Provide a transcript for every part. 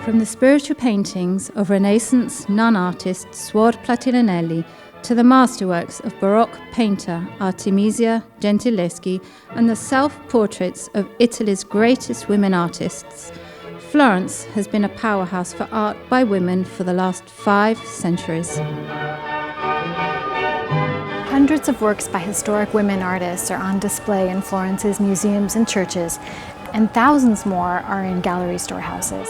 From the spiritual paintings of Renaissance nun-artist Suor Platinelli to the masterworks of Baroque painter Artemisia Gentileschi and the self-portraits of Italy's greatest women artists, Florence has been a powerhouse for art by women for the last 5 centuries. Hundreds of works by historic women artists are on display in Florence's museums and churches, and thousands more are in gallery storehouses.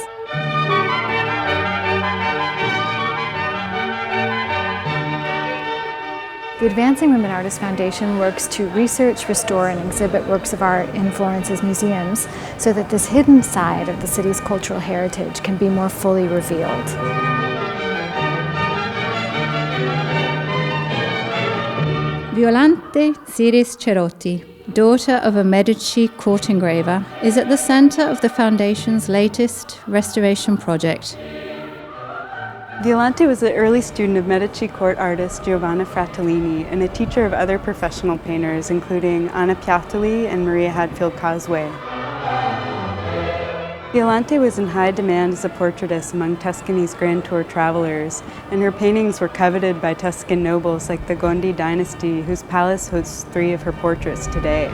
The Advancing Women Artists Foundation works to research, restore, and exhibit works of art in Florence's museums so that this hidden side of the city's cultural heritage can be more fully revealed. Violante Siris CERROTI, daughter of a Medici court engraver, is at the center of the Foundation's latest restoration project. Violante was an early student of Medici court artist Giovanna Fratellini and a teacher of other professional painters, including Anna Piattoli and Maria Hadfield Cosway. Violante was in high demand as a portraitist among Tuscany's Grand Tour travelers, and her paintings were coveted by Tuscan nobles like the Gondi dynasty, whose palace hosts 3 of her portraits today.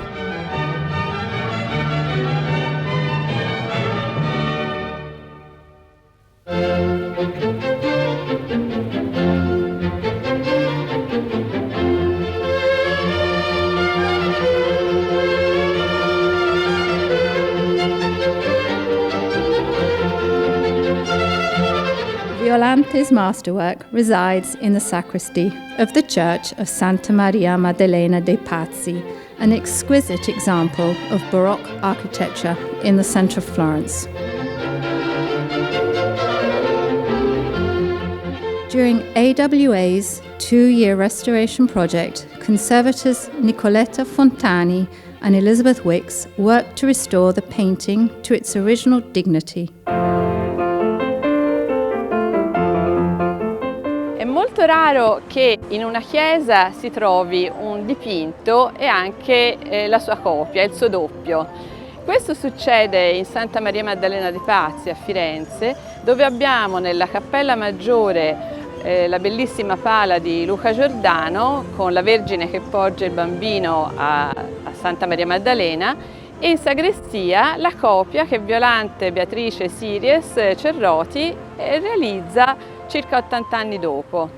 Violante's masterwork resides in the sacristy of the Church of Santa Maria Maddalena dei Pazzi, an exquisite example of Baroque architecture in the center of Florence. During AWA's 2-year restoration project, conservators Nicoletta Fontani and Elizabeth Wicks worked to restore the painting to its original dignity. È molto raro che in una chiesa si trovi un dipinto e anche la sua copia, il suo doppio. Questo succede in Santa Maria Maddalena dei Pazzi a Firenze, dove abbiamo nella cappella maggiore la bellissima pala di Luca Giordano con la Vergine che poggia il bambino a Santa Maria Maddalena, e in sagrestia la copia che Violante Beatrice Siries CERROTI realizza circa 80 anni dopo.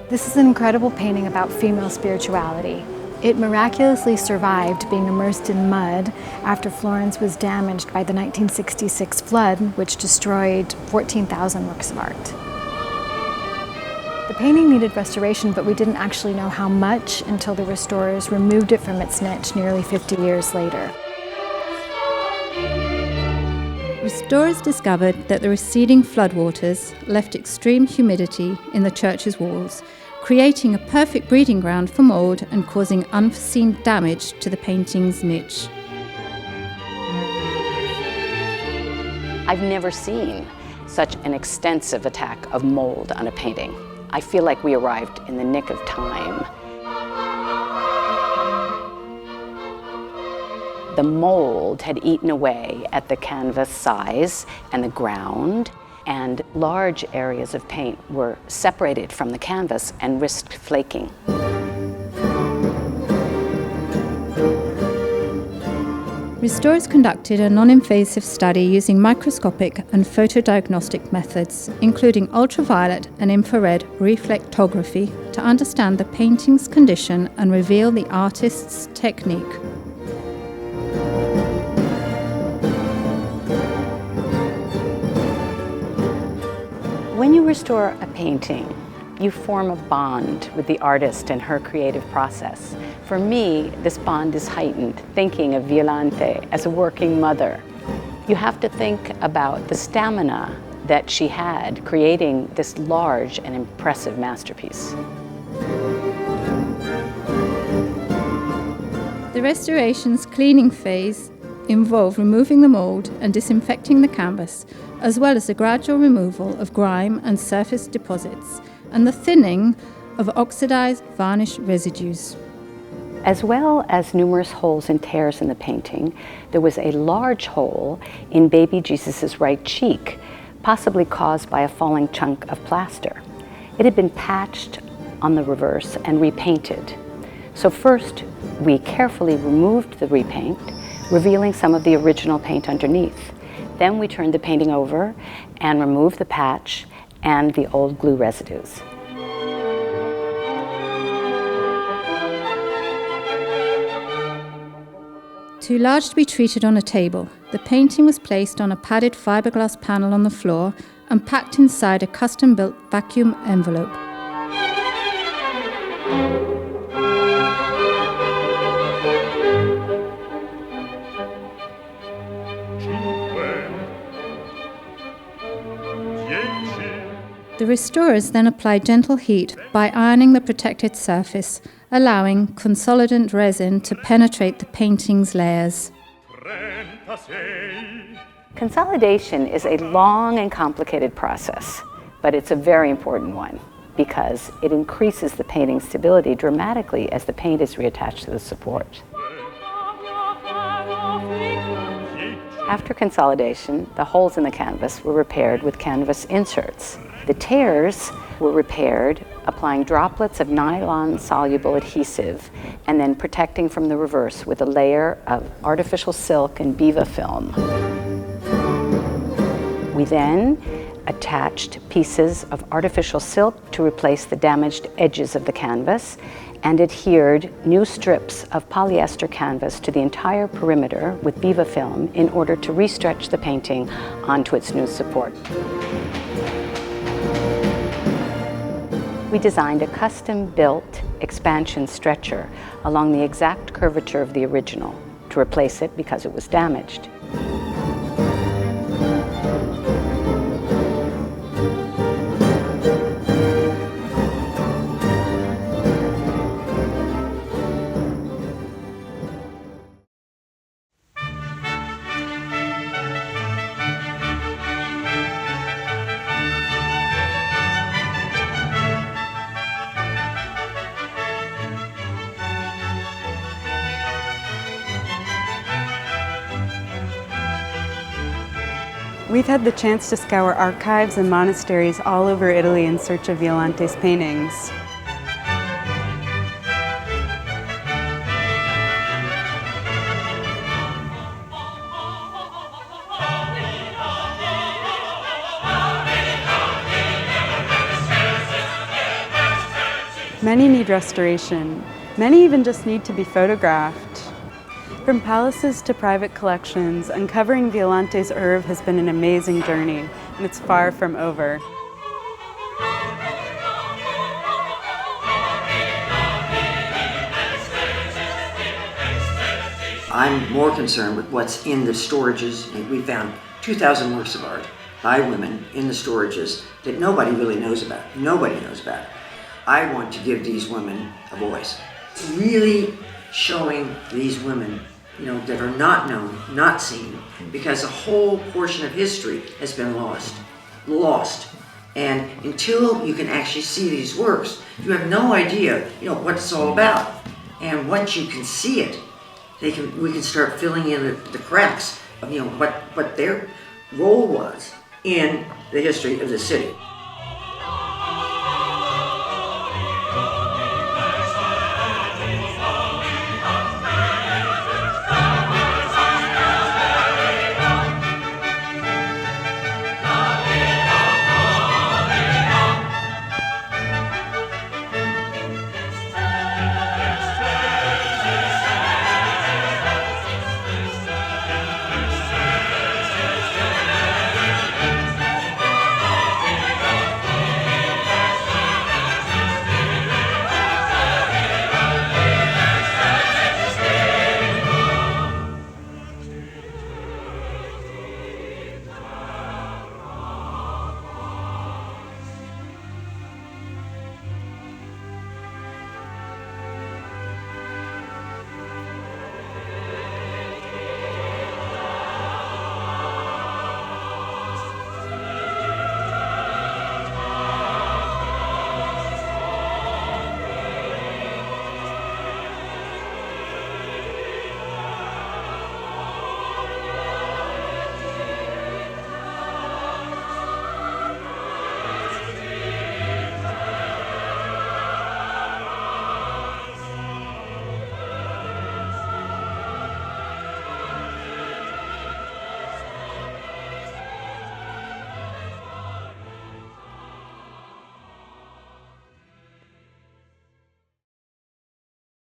This is an incredible painting about female spirituality. It miraculously survived being immersed in mud after Florence was damaged by the 1966 flood, which destroyed 14,000 works of art. The painting needed restoration, but we didn't actually know how much until the restorers removed it from its niche nearly 50 years later. Restorers discovered that the receding floodwaters left extreme humidity in the church's walls, creating a perfect breeding ground for mold and causing unforeseen damage to the painting's niche. I've never seen such an extensive attack of mold on a painting. I feel like we arrived in the nick of time. The mold had eaten away at the canvas size and the ground, and large areas of paint were separated from the canvas and risked flaking. Restorers conducted a non-invasive study using microscopic and photodiagnostic methods, including ultraviolet and infrared reflectography, to understand the painting's condition and reveal the artist's technique. When you restore a painting, You form a bond with the artist and her creative process. For me, this bond is heightened, thinking of Violante as a working mother. You have to think about the stamina that she had creating this large and impressive masterpiece. The restoration's cleaning phase involved removing the mould and disinfecting the canvas, as well as the gradual removal of grime and surface deposits, and the thinning of oxidized varnish residues. As well as numerous holes and tears in the painting, there was a large hole in baby Jesus' right cheek, possibly caused by a falling chunk of plaster. It had been patched on the reverse and repainted. So first, we carefully removed the repaint, revealing some of the original paint underneath. Then we turned the painting over and removed the patch and the old glue residues. Too large to be treated on a table, the painting was placed on a padded fiberglass panel on the floor and packed inside a custom-built vacuum envelope. The restorers then applied gentle heat by ironing the protected surface, allowing consolidant resin to penetrate the painting's layers. Consolidation is a long and complicated process, but it's a very important one because it increases the painting's stability dramatically as the paint is reattached to the support. After consolidation, the holes in the canvas were repaired with canvas inserts. The tears were repaired applying droplets of nylon-soluble adhesive and then protecting from the reverse with a layer of artificial silk and Viva film. We then attached pieces of artificial silk to replace the damaged edges of the canvas and adhered new strips of polyester canvas to the entire perimeter with Viva film in order to restretch the painting onto its new support. We designed a custom-built expansion stretcher along the exact curvature of the original to replace it because it was damaged. We've had the chance to scour archives and monasteries all over Italy in search of Violante's paintings. Many need restoration. Many even just need to be photographed. From palaces to private collections, uncovering Violante's oeuvre has been an amazing journey, and it's far from over. I'm more concerned with what's in the storages. We found 2,000 works of art by women in the storages that nobody really knows about. Nobody knows about. I want to give these women a voice. Really showing these women, that are not known, not seen, because a whole portion of history has been lost. And until you can actually see these works, you have no idea, what it's all about. And once you can see it, we can start filling in the cracks of, what their role was in the history of the city.